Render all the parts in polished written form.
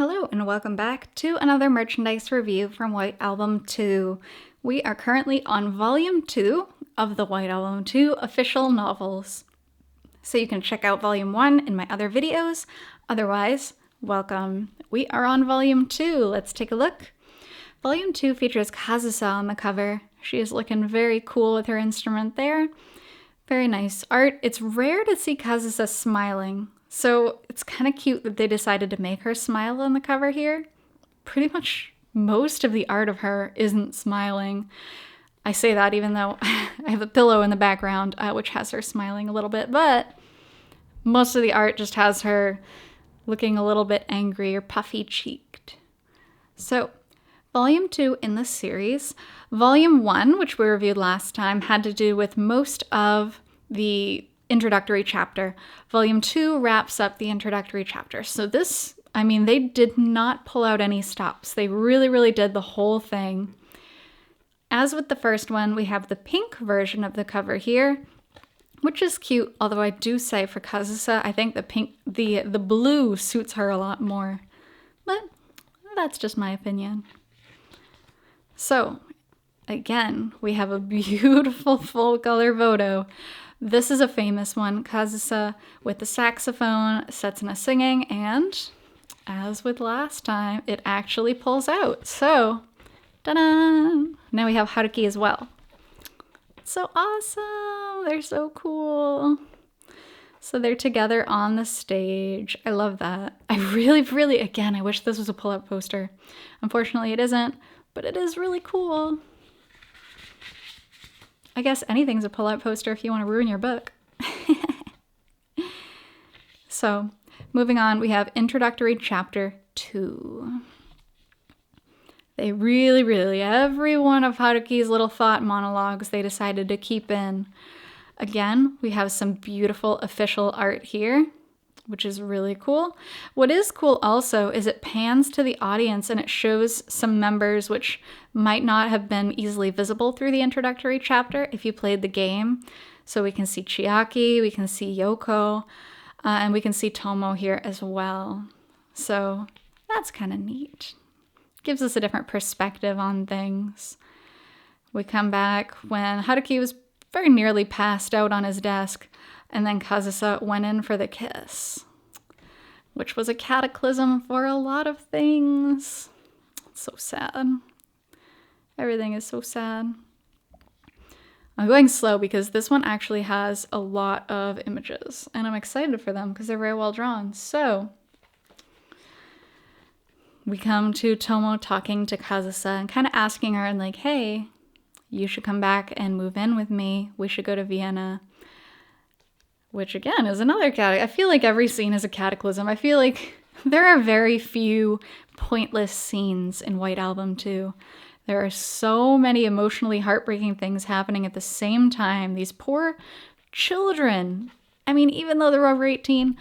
Hello and welcome back to another merchandise review from White Album 2. We are currently on Volume 2 of the White Album 2 official novels. So you can check out Volume 1 in my other videos. Otherwise, welcome. We are on Volume 2. Let's take a look. Volume 2 features Kazusa on the cover. She is looking very cool with her instrument there. Very nice art. It's rare to see Kazusa smiling. So it's kind of cute that they decided to make her smile on the cover here. Pretty much most of the art of her isn't smiling. I say that even though I have a pillow in the background, which has her smiling a little bit, but most of the art just has her looking a little bit angry or puffy-cheeked. So, Volume 2 in the series. Volume 1, which we reviewed last time, had to do with most of the introductory chapter. Volume 2 wraps up the introductory chapter. So this, they did not pull out any stops. They really did the whole thing. As with the first one, we have the pink version of the cover here, which is cute, although I do say for Kazusa, I think the blue suits her a lot more. But that's just my opinion. So, again, we have a beautiful full color photo. This is a famous one. Kazusa with the saxophone, Setsuna singing, and as with last time, it actually pulls out. So, ta-da! Now we have Haruki as well. So awesome! They're so cool. So they're together on the stage. I love that. I really, again, I wish this was a pull-out poster. Unfortunately, it isn't, but it is really cool. I guess anything's a pull-out poster if you want to ruin your book. So, moving on, we have Introductory Chapter 2. They really, every one of Haruki's little thought monologues they decided to keep in. Again, we have some beautiful official art here, which is really cool. What is cool also is it pans to the audience and it shows some members which might not have been easily visible through the introductory chapter if you played the game. So we can see Chiaki, we can see Yoko, and we can see Tomo here as well. So that's kind of neat. Gives us a different perspective on things. We come back when Haruki was very nearly passed out on his desk, and then Kazusa went in for the kiss, which was a cataclysm for a lot of things. It's so sad. Everything is so sad. I'm going slow because this one actually has a lot of images, and I'm excited for them because they're very well drawn. So, we come to Tomo talking to Kazusa and kind of asking her, and like, hey, you should come back and move in with me. We should go to Vienna. Which again is another I feel like every scene is a cataclysm. I feel like there are very few pointless scenes in White Album 2. There are so many emotionally heartbreaking things happening at the same time. These poor children. Even though they're over 18,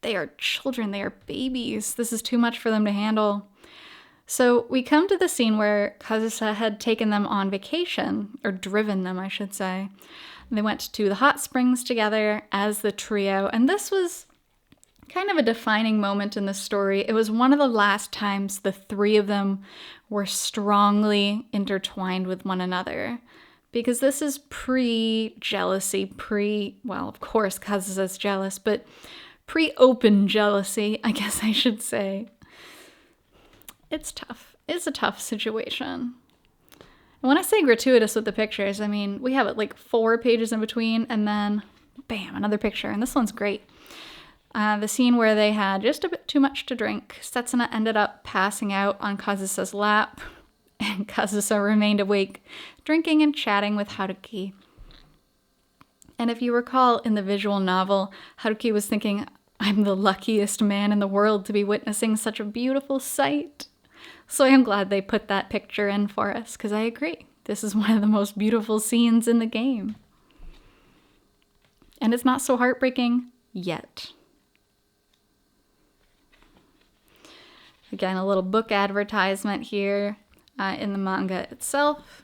they are children. They are babies. This is too much for them to handle. So we come to the scene where Kazusa had taken them on vacation, or driven them, I should say. They went to the hot springs together as the trio, and this was kind of a defining moment in the story. It was one of the last times the three of them were strongly intertwined with one another. Because this is pre-jealousy, well, of course Kazusa's jealous, but pre-open jealousy, I guess I should say. It's tough. It's a tough situation. And when I say gratuitous with the pictures, we have like 4 pages in between and then bam, another picture. And this one's great. The scene where they had just a bit too much to drink. Setsuna ended up passing out on Kazusa's lap and Kazusa remained awake, drinking and chatting with Haruki. And if you recall in the visual novel, Haruki was thinking, I'm the luckiest man in the world to be witnessing such a beautiful sight. So I am glad they put that picture in for us, because I agree. This is one of the most beautiful scenes in the game. And it's not so heartbreaking yet. Again, a little book advertisement here in the manga itself.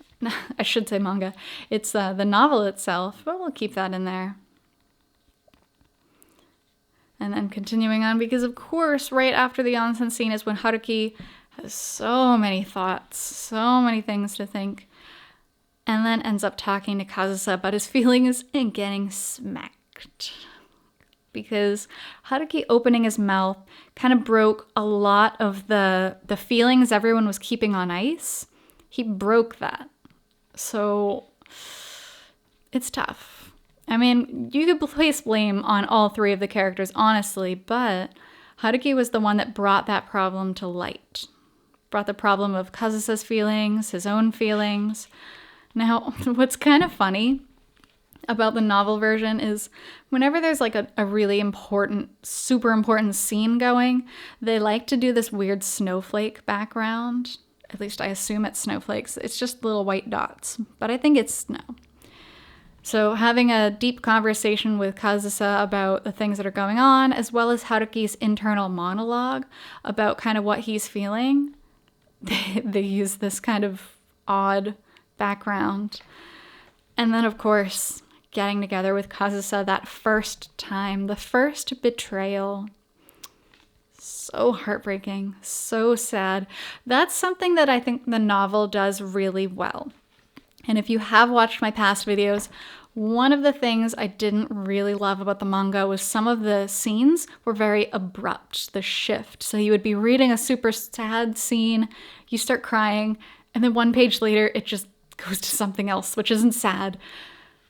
I should say manga. It's the novel itself, but we'll keep that in there. And then continuing on, because of course, right after the onsen scene is when Haruki has so many thoughts, so many things to think, and then ends up talking to Kazusa about his feelings and getting smacked. Because Haruki opening his mouth kind of broke a lot of the feelings everyone was keeping on ice. He broke that. So it's tough. I mean, you could place blame on all three of the characters, honestly, but Haruki was the one that brought that problem to light. Brought the problem of Kazusa's feelings, his own feelings. Now, what's kind of funny about the novel version is whenever there's like a really important, super important scene going, they like to do this weird snowflake background. At least I assume it's snowflakes. It's just little white dots, but I think it's snow. So having a deep conversation with Kazusa about the things that are going on, as well as Haruki's internal monologue about kind of what he's feeling, they use this kind of odd background. And then, of course, getting together with Kazusa that first time, the first betrayal. So heartbreaking, so sad. That's something that I think the novel does really well. And if you have watched my past videos, one of the things I didn't really love about the manga was some of the scenes were very abrupt, the shift. So you would be reading a super sad scene, you start crying, and then one page later it just goes to something else, which isn't sad.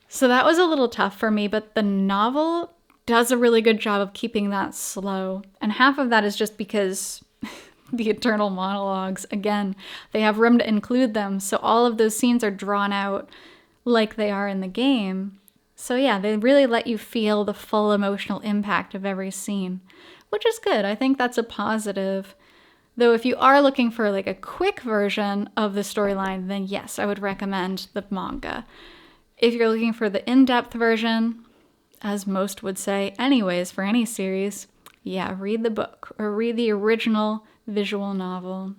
So that was a little tough for me, but the novel does a really good job of keeping that slow. And half of that is just because the internal monologues, again, they have room to include them. So all of those scenes are drawn out like they are in the game. So yeah, they really let you feel the full emotional impact of every scene, which is good. I think that's a positive. Though if you are looking for like a quick version of the storyline, then yes, I would recommend the manga. If you're looking for the in-depth version, as most would say anyways for any series, yeah, read the book or read the original visual novel.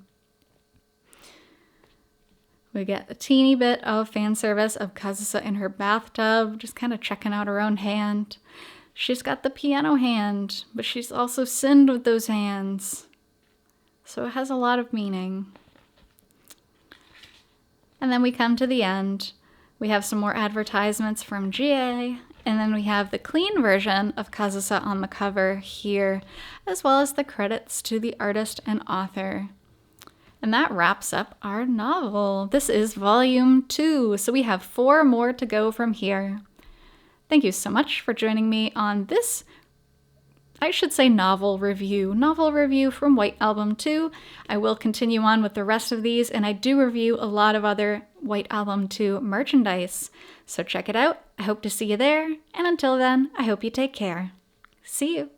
We get a teeny bit of fan service of Kazusa in her bathtub, just kind of checking out her own hand. She's got the piano hand, but she's also sinned with those hands. So it has a lot of meaning. And then we come to the end. We have some more advertisements from GA, and then we have the clean version of Kazusa on the cover here, as well as the credits to the artist and author. And that wraps up our novel. This is volume 2, so we have 4 more to go from here. Thank you so much for joining me on this, I should say, novel review from White Album 2. I will continue on with the rest of these, and I do review a lot of other White Album 2 merchandise. So check it out. I hope to see you there, and until then, I hope you take care. See you.